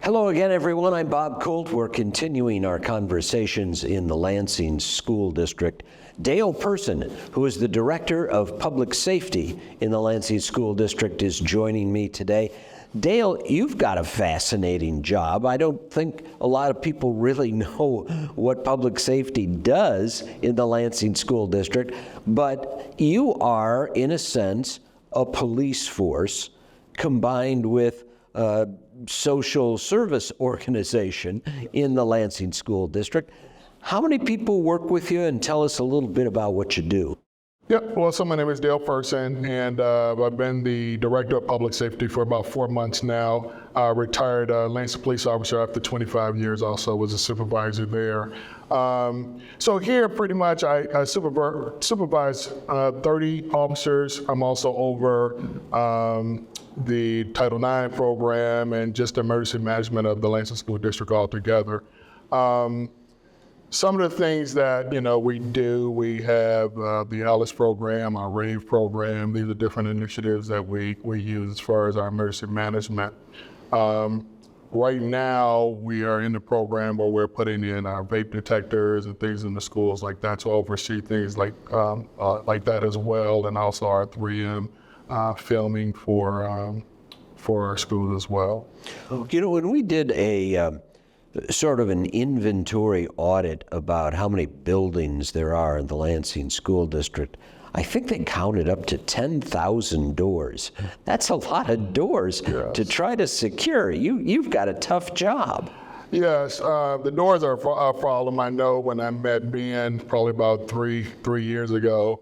Hello again, everyone. I'm Bob Colt. We're continuing our conversations in the Lansing School District. Dale Person, who is the Director of Public Safety in the Lansing School District, is joining me today. Dale, you've got a fascinating job. I don't think a lot of people really know what public safety does in the Lansing School District, but you are, in a sense, a police force combined with social service organization in the Lansing School District. How many people work with you, and tell us a little bit about what you do? Yep, well, so my name is Dale Person, and I've been the Director of Public Safety for about 4 months now. Retired Lansing police officer after 25 years, also was a supervisor there. So here, pretty much, I supervise 30 officers. I'm also over the Title IX program and just emergency management of the Lansing School District altogether. Some of the things that we do, we have the ALICE program, our RAVE program. These are different initiatives that we use as far as our emergency management. Right now, we are in the program where we're putting in our vape detectors and things in the schools like that, to oversee things like that as well, and also our 3M filming for our schools as well. When we did a sort of an inventory audit about how many buildings there are in the Lansing School District, I think they counted up to 10,000 doors. That's a lot of doors to try to secure. You've got a tough job. Yes, the doors are a problem. I know when I met Ben probably about three years ago,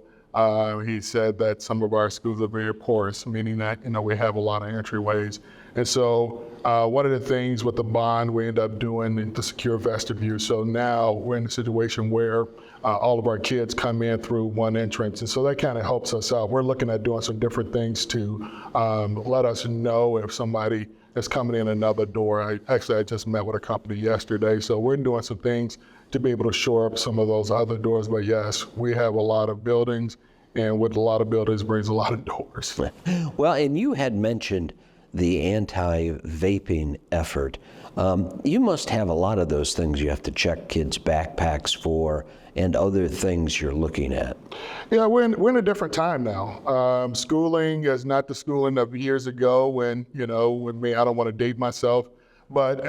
he said that some of our schools are very porous, meaning that we have a lot of entryways. And so one of the things with the bond we end up doing to secure vestibule. So now we're in a situation where all of our kids come in through one entrance, and so that kind of helps us out. We're looking at doing some different things to let us know if somebody is coming in another door. I just met with a company yesterday, so we're doing some things to be able to shore up some of those other doors. But yes, we have a lot of buildings, and with a lot of buildings brings a lot of doors. Well, and you had mentioned the anti-vaping effort. You must have a lot of those things you have to check kids' backpacks for and other things you're looking at. Yeah, we're in a different time now. Schooling is not the schooling of years ago when, with me, I don't want to date myself, but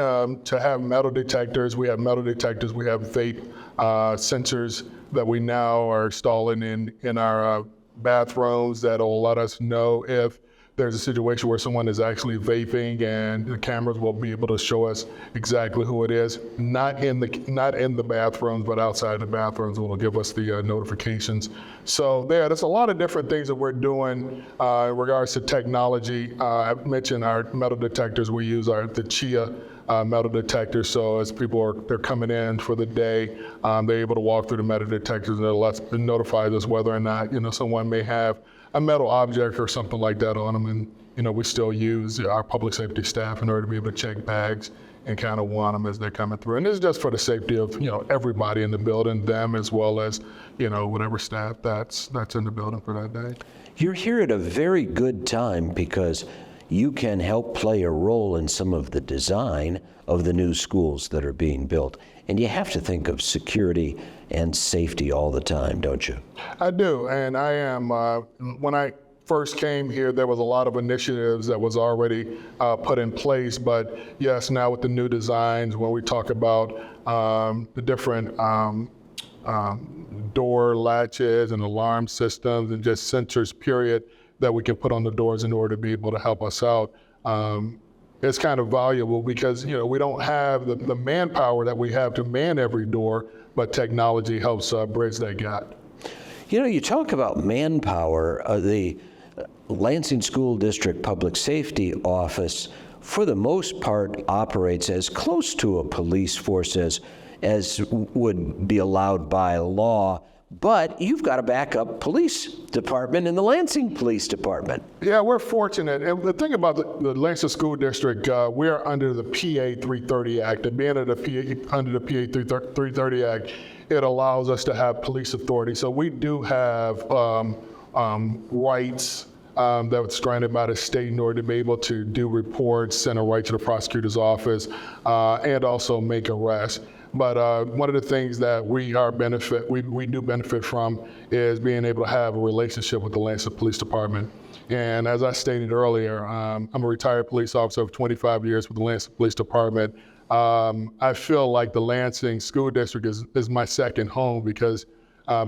to have metal detectors, we have vape sensors that we now are installing in our bathrooms that'll let us know if there's a situation where someone is actually vaping, and the cameras will be able to show us exactly who it is. Not in the bathrooms, but outside the bathrooms, will give us the notifications. So there's a lot of different things that we're doing in regards to technology. I mentioned our metal detectors. We use the Chia metal detectors. So as they're coming in for the day, they're able to walk through the metal detectors, and it notifies us whether or not someone may have a metal object or something like that on them. And we still use our public safety staff in order to be able to check bags and kind of want them as they're coming through. And this is just for the safety of everybody in the building, them as well as whatever staff that's in the building for that day. You're here at a very good time because you can help play a role in some of the design of the new schools that are being built. And you have to think of security and safety all the time, don't you? I do, and I am. When I first came here, there was a lot of initiatives that was already put in place, but yes, now with the new designs, when we talk about the different door latches and alarm systems and just sensors, period, that we can put on the doors in order to be able to help us out. It's kind of valuable because we don't have the manpower that we have to man every door, but technology helps bridge that gap. You talk about manpower. The Lansing School District Public Safety Office, for the most part, operates as close to a police force as would be allowed by law. But you've got a backup police department in the Lansing Police Department. Yeah, we're fortunate. And the thing about the Lansing School District, we're under the PA 330 Act. And being under the PA 330 Act, it allows us to have police authority. So we do have rights that was granted by the state in order to be able to do reports, send it right to the prosecutor's office, and also make arrests. But one of the things that we do benefit from is being able to have a relationship with the Lansing Police Department. And as I stated earlier, I'm a retired police officer of 25 years with the Lansing Police Department. I feel like the Lansing School District is my second home because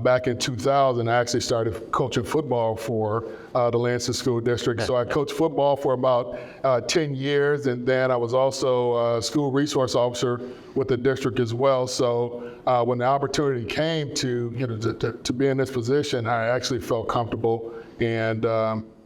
back in 2000, I actually started coaching football for the Lansing School District. So I coached football for about 10 years, and then I was also a school resource officer with the district as well. So when the opportunity came to be in this position, I actually felt comfortable, and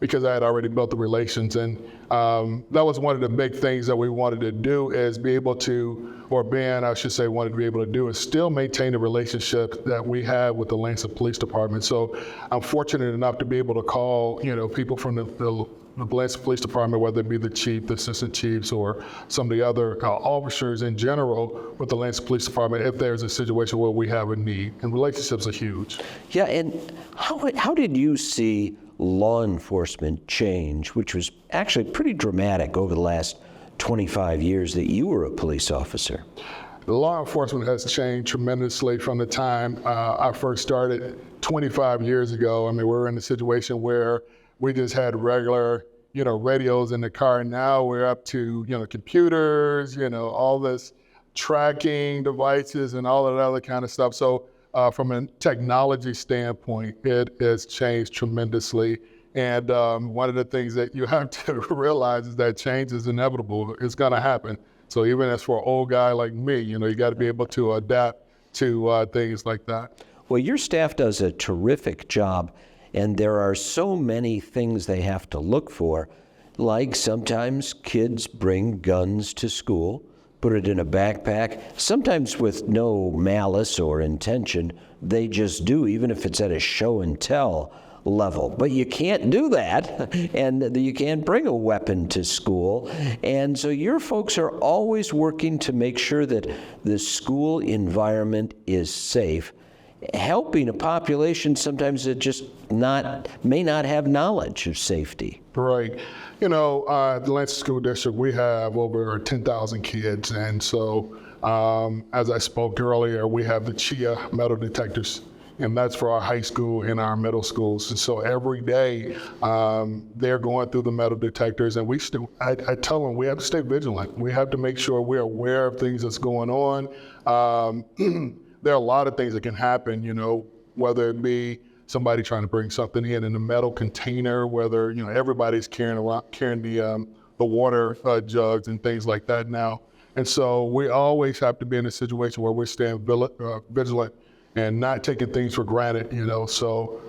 because I had already built the relations, and that was one of the big things that we wanted to do is be able to, or Ben, I should say, wanted to be able to do is still maintain the relationship that we have with the Lansing Police Department. So I'm fortunate enough to be able to call, people from the Lansing Police Department, whether it be the chief, the assistant chiefs, or some of the other officers in general with the Lansing Police Department if there's a situation where we have a need. And relationships are huge. Yeah, and how did you see law enforcement change, which was actually pretty dramatic over the last 25 years that you were a police officer? Law enforcement has changed tremendously from the time I first started 25 years ago. I mean, we were in a situation where we just had regular, radios in the car. Now we're up to, computers, all this tracking devices and all of that other kind of stuff. So from a technology standpoint, it has changed tremendously. And one of the things that you have to realize is that change is inevitable. It's going to happen. So even as for an old guy like me, you got to be able to adapt to things like that. Well, your staff does a terrific job, and there are so many things they have to look for, like sometimes kids bring guns to school, put it in a backpack, sometimes with no malice or intention. They just do, even if it's at a show and tell level. But you can't do that, and you can't bring a weapon to school. And so your folks are always working to make sure that the school environment is safe, helping a population sometimes that just may not have knowledge of safety. Right. The Lansing School District, we have over 10,000 kids. And so, as I spoke earlier, we have the CHIA metal detectors, and that's for our high school and our middle schools. And so every day, they're going through the metal detectors, and I tell them we have to stay vigilant. We have to make sure we're aware of things that's going on. There are a lot of things that can happen, whether it be somebody trying to bring something in a metal container, whether, everybody's carrying the water jugs and things like that now. And so we always have to be in a situation where we're staying vigilant and not taking things for granted, So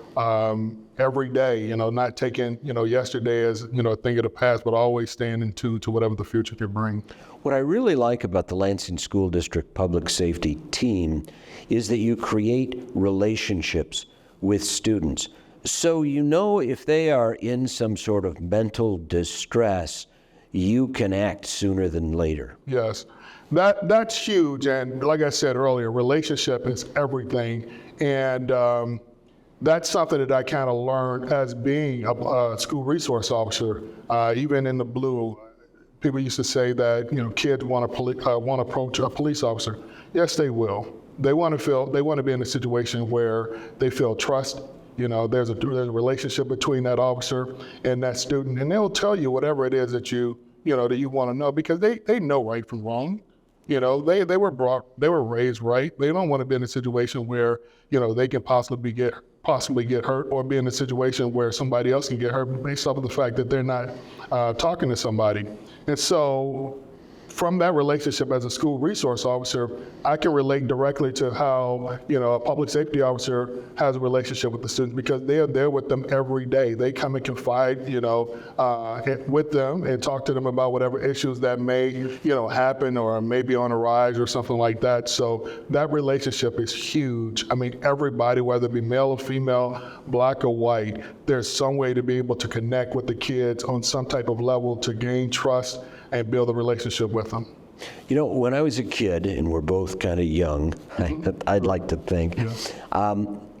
every day, not taking, yesterday as, a thing of the past, but always staying in tune to whatever the future can bring. What I really like about the Lansing School District Public Safety team is that you create relationships with students. So if they are in some sort of mental distress, you can act sooner than later. Yes, that's huge. And like I said earlier, relationship is everything. And that's something that I kind of learned as being a school resource officer. Even in the Blue, people used to say that kids want to approach a police officer. Yes, they will. They want to be in a situation where they feel trust. There's a relationship between that officer and that student, and they'll tell you whatever it is that you want to know, because they know right from wrong. They were raised right. They don't want to be in a situation where they can possibly get hurt, or be in a situation where somebody else can get hurt based off of the fact that they're not talking to somebody. And so from that relationship as a school resource officer, I can relate directly to how, a public safety officer has a relationship with the students, because they are there with them every day. They come and confide, with them and talk to them about whatever issues that may, happen or may be on the rise or something like that. So that relationship is huge. I mean, everybody, whether it be male or female, black or white, there's some way to be able to connect with the kids on some type of level to gain trust and build a relationship with them. When I was a kid, and we're both kind of young, I'd like to think,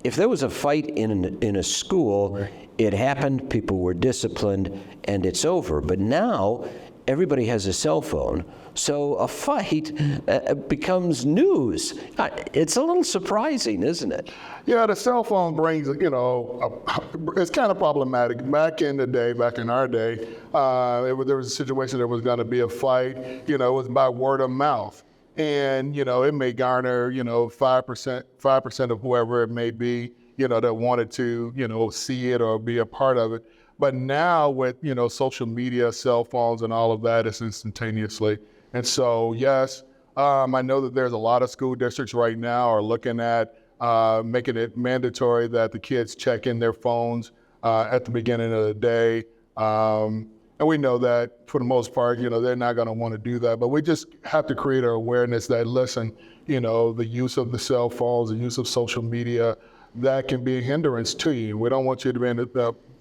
if there was a fight in a school, it happened, people were disciplined, and it's over. But now, everybody has a cell phone, so a fight becomes news. It's a little surprising, isn't it? Yeah, the cell phone brings, it's kind of problematic. Back in the day, back in our day, there was a situation there was going to be a fight, it was by word of mouth. And, it may garner, 5% of whoever it may be, that wanted to, see it or be a part of it. But now with, social media, cell phones and all of that, it's instantaneously. And so, yes, I know that there's a lot of school districts right now are looking at making it mandatory that the kids check in their phones at the beginning of the day. And we know that for the most part, they're not going to want to do that. But we just have to create an awareness that, listen, the use of the cell phones, the use of social media, that can be a hindrance to you. We don't want you to be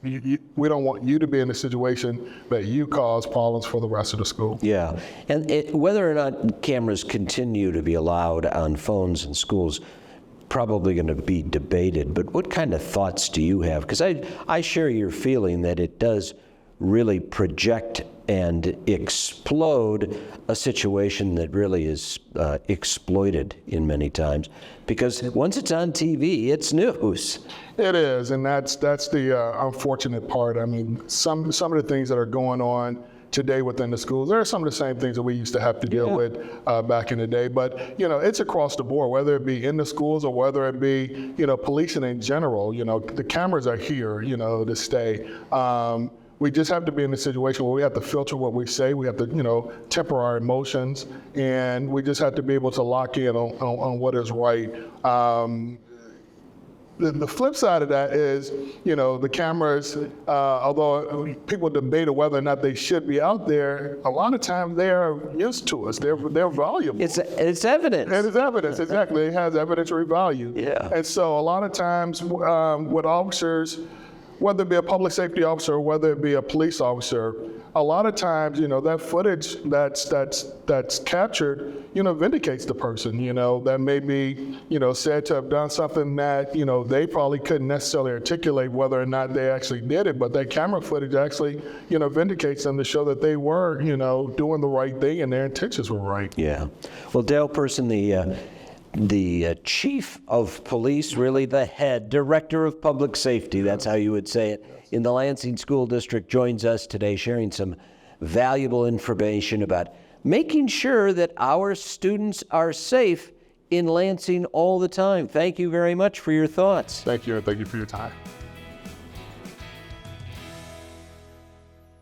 we don't want you to be in a situation that you cause problems for the rest of the school. Yeah, and whether or not cameras continue to be allowed on phones in schools, probably going to be debated. But what kind of thoughts do you have? Because I share your feeling that it does really project and explode a situation that really is exploited in many times. Because once it's on TV, it's news. It is, and that's the unfortunate part. I mean, some of the things that are going on today within the schools, there are some of the same things that we used to have to deal with back in the day. But, it's across the board, whether it be in the schools or whether it be, policing in general. The cameras are here, to stay. We just have to be in a situation where we have to filter what we say. We have to, temper our emotions, and we just have to be able to lock in on what is right. The flip side of that is, the cameras, although people debate whether or not they should be out there, a lot of times they're used to us. They're valuable. It's evidence. It is evidence, exactly. It has evidentiary value. Yeah. And so a lot of times with officers, whether it be a public safety officer or whether it be a police officer, a lot of times, that footage that's captured, vindicates the person, that may be, said to have done something that, they probably couldn't necessarily articulate whether or not they actually did it, but that camera footage actually, vindicates them to show that they were, doing the right thing and their intentions were right. Yeah. Well, Dale Person, the chief of police, really the head, director of public safety, that's how you would say it, in the Lansing School District, joins us today sharing some valuable information about making sure that our students are safe in Lansing all the time. Thank you very much for your thoughts. Thank you, and thank you for your time.